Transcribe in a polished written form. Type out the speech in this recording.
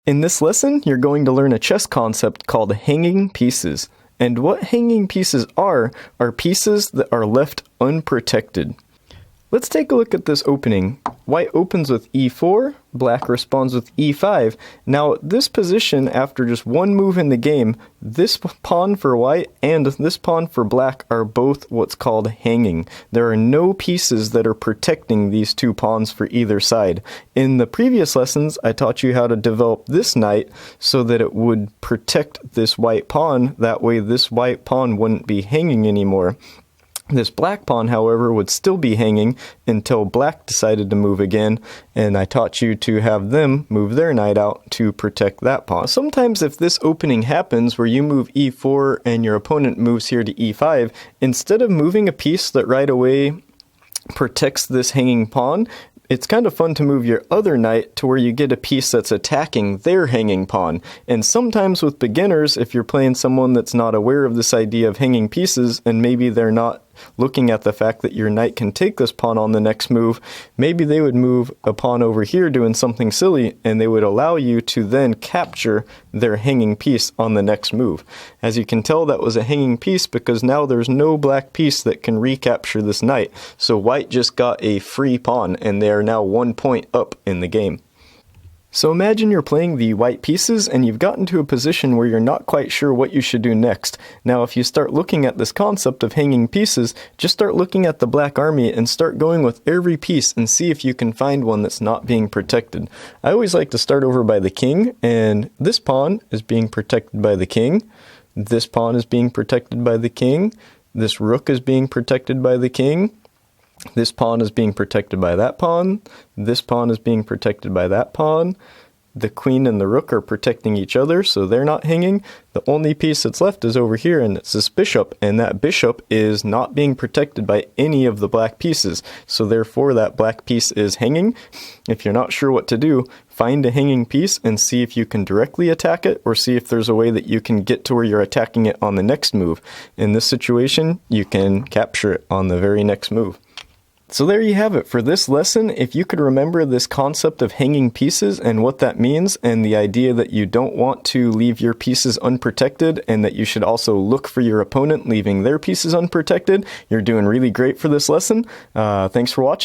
In this lesson, you're going to learn a chess concept called hanging pieces. And what hanging pieces are pieces that are left unprotected. Let's take a look at this opening. White opens with e4, black responds with e5. Now, this position, after just one move in the game, this pawn for white and this pawn for black are both what's called hanging. There are no pieces that are protecting these two pawns for either side. In the previous lessons, I taught you how to develop this knight so that it would protect this white pawn. That way, this white pawn wouldn't be hanging anymore. This black pawn, however, would still be hanging until black decided to move again, and I taught you to have them move their knight out to protect that pawn. Sometimes if this opening happens where you move e4 and your opponent moves here to e5, instead of moving a piece that right away protects this hanging pawn, it's kind of fun to move your other knight to where you get a piece that's attacking their hanging pawn. And sometimes with beginners, if you're playing someone that's not aware of this idea of hanging pieces, and maybe they're not looking at the fact that your knight can take this pawn on the next move, maybe they would move a pawn over here doing something silly, and they would allow you to then capture their hanging piece on the next move. As you can tell, that was a hanging piece because now there's no black piece that can recapture this knight. So white just got a free pawn, and they are now 1 point up in the game. So imagine you're playing the white pieces and you've gotten to a position where you're not quite sure what you should do next. Now if you start looking at this concept of hanging pieces, just start looking at the black army and start going with every piece and see if you can find one that's not being protected. I always like to start over by the king, and this pawn is being protected by the king. This pawn is being protected by the king. This rook is being protected by the king. This pawn is being protected by that pawn. This pawn is being protected by that pawn. The queen and the rook are protecting each other, so they're not hanging. The only piece that's left is over here, and it's this bishop, and that bishop is not being protected by any of the black pieces. So therefore, that black piece is hanging. If you're not sure what to do, find a hanging piece and see if you can directly attack it, or see if there's a way that you can get to where you're attacking it on the next move. In this situation, you can capture it on the very next move. So there you have it for this lesson. If you could remember this concept of hanging pieces and what that means, and the idea that you don't want to leave your pieces unprotected, and that you should also look for your opponent leaving their pieces unprotected, you're doing really great for this lesson. Thanks for watching.